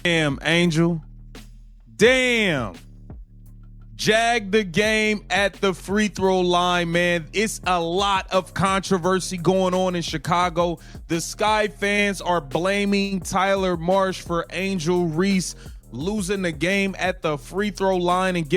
Damn, Angel. Damn. Jag the game at the free throw line, man. It's a lot of controversy going on in Chicago. The Sky fans are blaming Tyler Marsh for Angel Reese losing the game at the free throw line and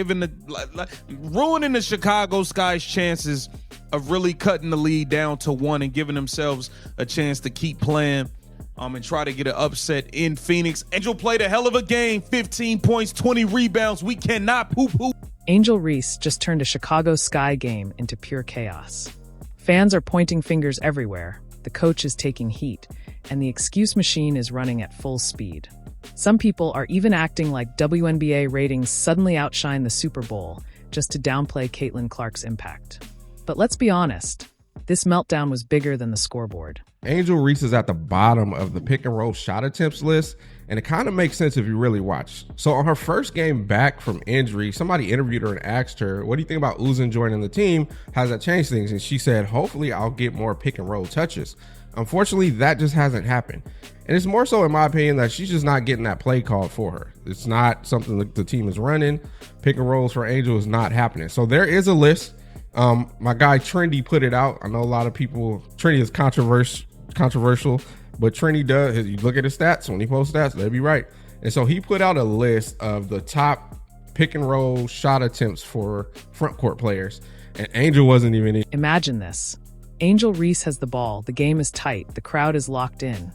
ruining the Chicago Sky's chances of really cutting the lead down to 1 and giving themselves a chance to keep playing and try to get an upset in Phoenix. Angel played a hell of a game, 15 points, 20 rebounds. We cannot poo-poo. Angel Reese just turned a Chicago Sky game into pure chaos. Fans are pointing fingers everywhere, the coach is taking heat, and the excuse machine is running at full speed. Some people are even acting like WNBA ratings suddenly outshine the Super Bowl just to downplay Caitlin Clark's impact. But let's be honest, this meltdown was bigger than the scoreboard. Angel Reese is at the bottom of the pick and roll shot attempts list, and it kind of makes sense if you really watch. So on her first game back from injury, somebody interviewed her and asked her, what do you think about Uzan joining the team? How does that change things? And she said, hopefully I'll get more pick and roll touches. Unfortunately, that just hasn't happened. And it's more so, in my opinion, that she's just not getting that play called for her. It's not something that the team is running. Pick and rolls for Angel is not happening. So there is a list. My guy Trendy put it out. I know a lot of people, Trendy is controversial, but Trendy does, you look at his stats, when he posts stats, they'll be right. And so he put out a list of the top pick and roll shot attempts for front court players, and Angel wasn't even in. Imagine this. Angel Reese has the ball, the game is tight, the crowd is locked in,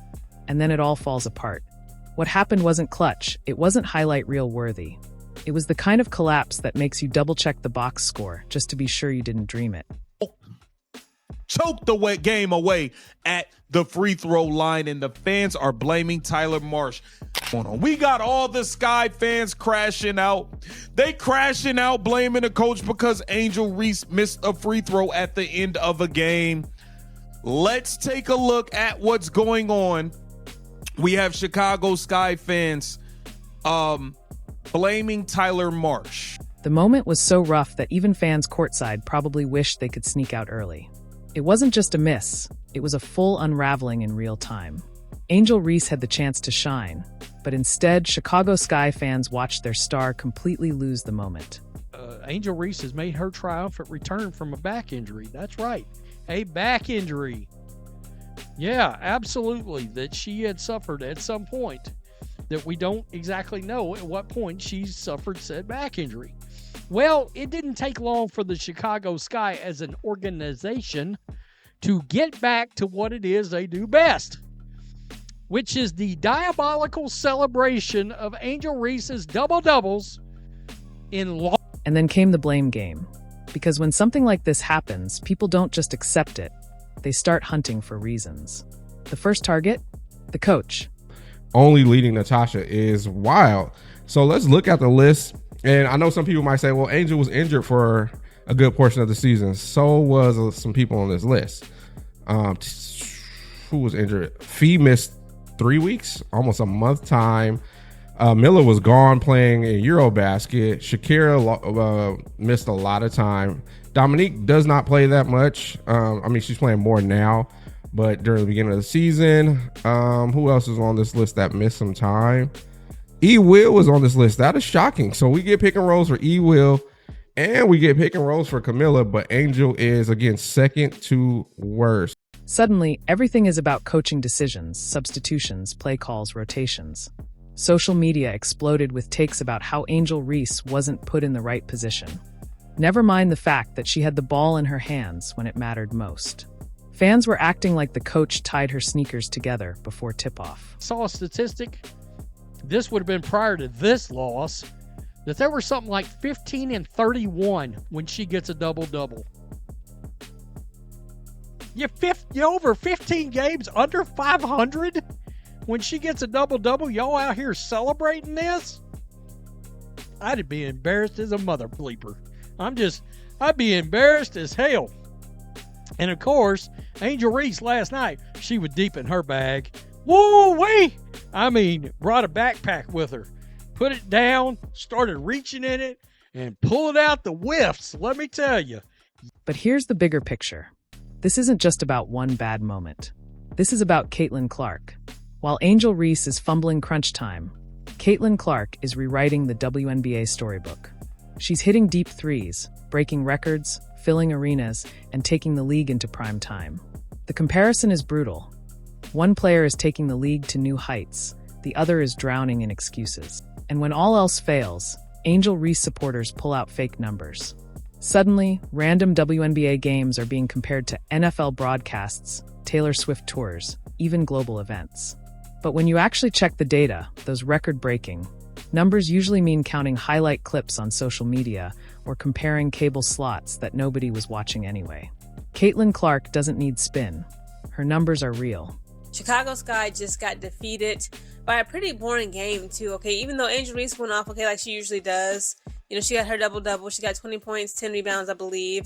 and then it all falls apart. What happened wasn't clutch, it wasn't highlight reel worthy. It was the kind of collapse that makes you double-check the box score just to be sure you didn't dream it. Choked the game away at the free throw line, and the fans are blaming Tyler Marsh. We got all the Sky fans crashing out. They crashing out blaming the coach because Angel Reese missed a free throw at the end of a game. Let's take a look at what's going on. We have Chicago Sky fans blaming Tyler Marsh. The moment was so rough that even fans courtside probably wished they could sneak out early. It wasn't just a miss, it was a full unraveling in real time. Angel Reese had the chance to shine, but instead, Chicago Sky fans watched their star completely lose the moment. Angel Reese has made her triumphant return from a back injury. That's right, a back injury. Yeah, absolutely, that she had suffered at some point that we don't exactly know at what point she suffered said back injury. Well, it didn't take long for the Chicago Sky as an organization to get back to what it is they do best, which is the diabolical celebration of Angel Reese's double-doubles in And then came the blame game. Because when something like this happens, people don't just accept it. They start hunting for reasons. The first target? The coach. Only leading Natasha is wild. So let's look at the list. And I know some people might say, well, Angel was injured for a good portion of the season. So was some people on this list. Who was injured? Fee missed 3 weeks, almost a month time. Miller was gone playing in Eurobasket. Shakira missed a lot of time. Dominique does not play that much. She's playing more now, but during the beginning of the season. Who else is on this list that missed some time? E-Will was on this list. That is shocking. So we get pick and rolls for E-Will, and we get pick and rolls for Camilla, but Angel is, again, second to worst. Suddenly, everything is about coaching decisions, substitutions, play calls, rotations. Social media exploded with takes about how Angel Reese wasn't put in the right position. Never mind the fact that she had the ball in her hands when it mattered most. Fans were acting like the coach tied her sneakers together before tip-off. Saw a statistic, this would have been prior to this loss, that there were something like 15 and 31 when she gets a double-double. You over 15 games under 500 when she gets a double-double. Y'all out here celebrating this? I'd be embarrassed as a mother bleeper. I'd be embarrassed as hell. And of course, Angel Reese last night, she was deep in her bag. Woo-wee! Brought a backpack with her. Put it down, started reaching in it, and pulled out the whiffs, let me tell you. But here's the bigger picture. This isn't just about one bad moment. This is about Caitlin Clark. While Angel Reese is fumbling crunch time, Caitlin Clark is rewriting the WNBA storybook. She's hitting deep threes, breaking records, filling arenas, and taking the league into prime time. The comparison is brutal. One player is taking the league to new heights, the other is drowning in excuses. And when all else fails, Angel Reese supporters pull out fake numbers. Suddenly, random WNBA games are being compared to NFL broadcasts, Taylor Swift tours, even global events. But when you actually check the data, those record-breaking numbers usually mean counting highlight clips on social media or comparing cable slots that nobody was watching anyway. Caitlin Clark doesn't need spin. Her numbers are real. Chicago Sky just got defeated by a pretty boring game, too, okay? Even though Angel Reese went off, okay, like she usually does. You know, she got her double-double. She got 20 points, 10 rebounds, I believe.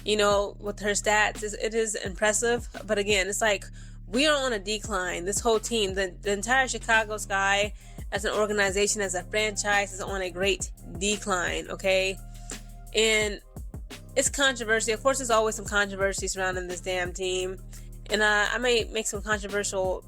You know, with her stats, it is impressive. But again, it's like we are on a decline. This whole team, the entire Chicago Sky as an organization, as a franchise, is on a great decline, okay? And it's controversy. Of course, there's always some controversy surrounding this damn team. And I may make some controversial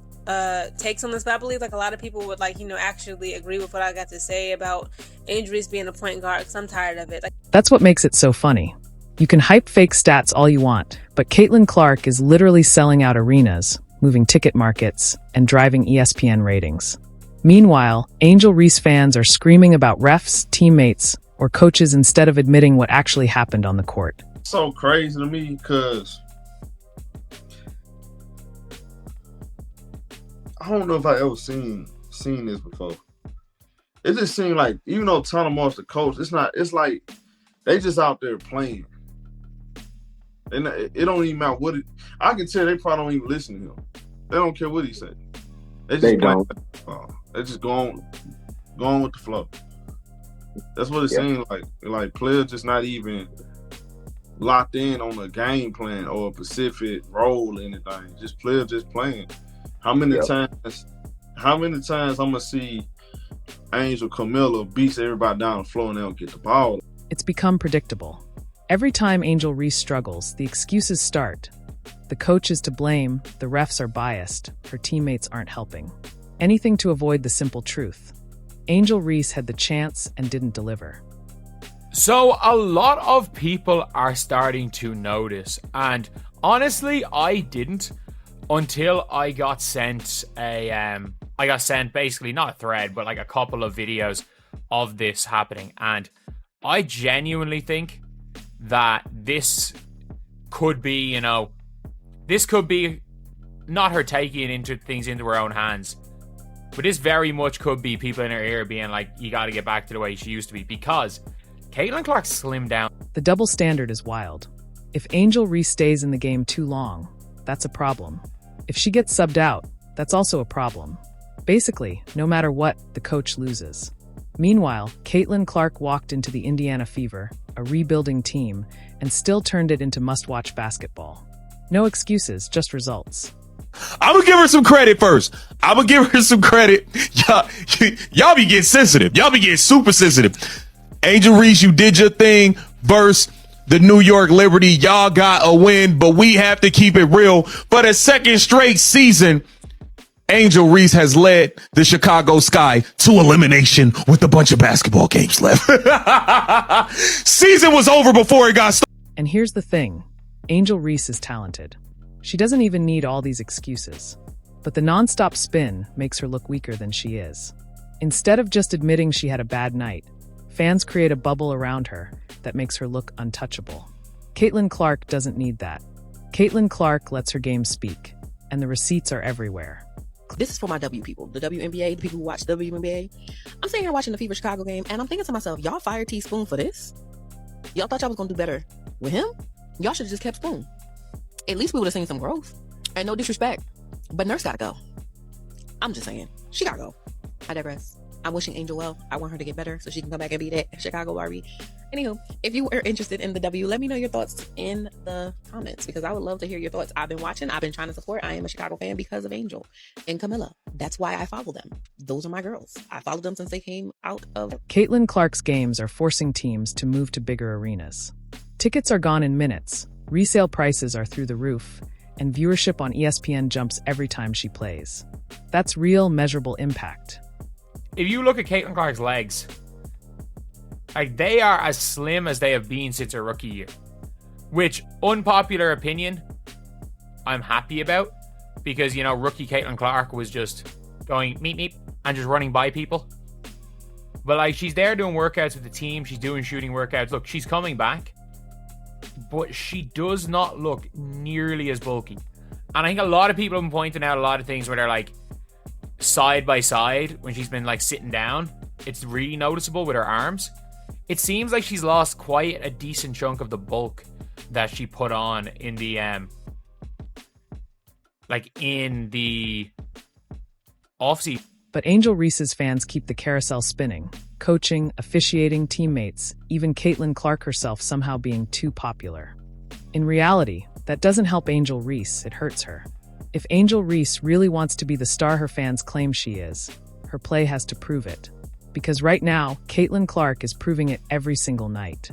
takes on this, but I believe like a lot of people would actually agree with what I got to say about Angel Reese being a point guard, because I'm tired of it. That's what makes it so funny. You can hype fake stats all you want, but Caitlin Clark is literally selling out arenas, moving ticket markets, and driving ESPN ratings. Meanwhile, Angel Reese fans are screaming about refs, teammates, or coaches instead of admitting what actually happened on the court. So crazy to me because I don't know if I ever seen this before. It just seemed like, even though Tanner Morris the coach, it's like they just out there playing. And it don't even matter what I can tell they probably don't even listen to him. They don't care what he said. They don't. They just go on with the flow. That's what it seems like. Like players just not even locked in on a game plan or a specific role or anything. Just players just playing. How many times I'm gonna see Angel Camilla beats everybody down the floor and they don't get the ball? It's become predictable. Every time Angel Reese struggles, the excuses start. The coach is to blame, the refs are biased, her teammates aren't helping. Anything to avoid the simple truth. Angel Reese had the chance and didn't deliver. So a lot of people are starting to notice, and honestly, I didn't until I got sent basically not a thread, but like a couple of videos of this happening, and I genuinely think that this could be not her taking things into her own hands, but this very much could be people in her ear being like, you got to get back to the way she used to be, because Caitlin Clark slimmed down. The double standard is wild. If Angel Reese stays in the game too long, that's a problem. If she gets subbed out, that's also a problem. Basically, no matter what, the coach loses. Meanwhile, Caitlin Clark walked into the Indiana Fever, a rebuilding team, and still turned it into must-watch basketball. No excuses, just results. I'm gonna give her some credit first. I'm gonna give her some credit. Y'all be getting sensitive. Y'all be getting super sensitive. Angel Reese, you did your thing versus the New York Liberty. Y'all got a win, but we have to keep it real. For the second straight season, Angel Reese has led the Chicago Sky to elimination with a bunch of basketball games left. Season was over before it got started. And here's the thing. Angel Reese is talented. She doesn't even need all these excuses. But the nonstop spin makes her look weaker than she is. Instead of just admitting she had a bad night, fans create a bubble around her that makes her look untouchable. Caitlin Clark doesn't need that. Caitlin Clark lets her game speak, and the receipts are everywhere. This is for my W people, the WNBA, the people who watch WNBA. I'm sitting here watching the Fever Chicago game, and I'm thinking to myself, y'all fired Teaspoon for this? Y'all thought y'all was going to do better with him? Y'all should have just kept Spoon. At least we would have seen some growth. And no disrespect, but Nurse gotta go. I'm just saying, she gotta go. I digress. I'm wishing Angel well. I want her to get better so she can come back and be that Chicago Barbie. Anywho, if you are interested in the W, let me know your thoughts in the comments, because I would love to hear your thoughts. I've been watching. I've been trying to support. I am a Chicago fan because of Angel and Camilla. That's why I follow them. Those are my girls. I followed them since they came out of... Caitlin Clark's games are forcing teams to move to bigger arenas. Tickets are gone in minutes, resale prices are through the roof, and viewership on ESPN jumps every time she plays. That's real, measurable impact. if you look at Caitlin Clark's legs, like they are as slim as they have been since her rookie year. Which, unpopular opinion, I'm happy about. Because, you know, rookie Caitlin Clark was just going meep meep and just running by people. But like, she's there doing workouts with the team. She's doing shooting workouts. Look, she's coming back. But she does not look nearly as bulky. And I think a lot of people have been pointing out a lot of things where they're like, side by side, when she's been like sitting down, it's really noticeable with her arms. It seems like she's lost quite a decent chunk of the bulk that she put on in the offseason. But Angel Reese's fans keep the carousel spinning. Coaching, officiating, teammates, even Caitlin Clark herself somehow being too popular. In reality, that doesn't help Angel Reese, it hurts her. If Angel Reese really wants to be the star her fans claim she is, her play has to prove it. Because right now, Caitlin Clark is proving it every single night.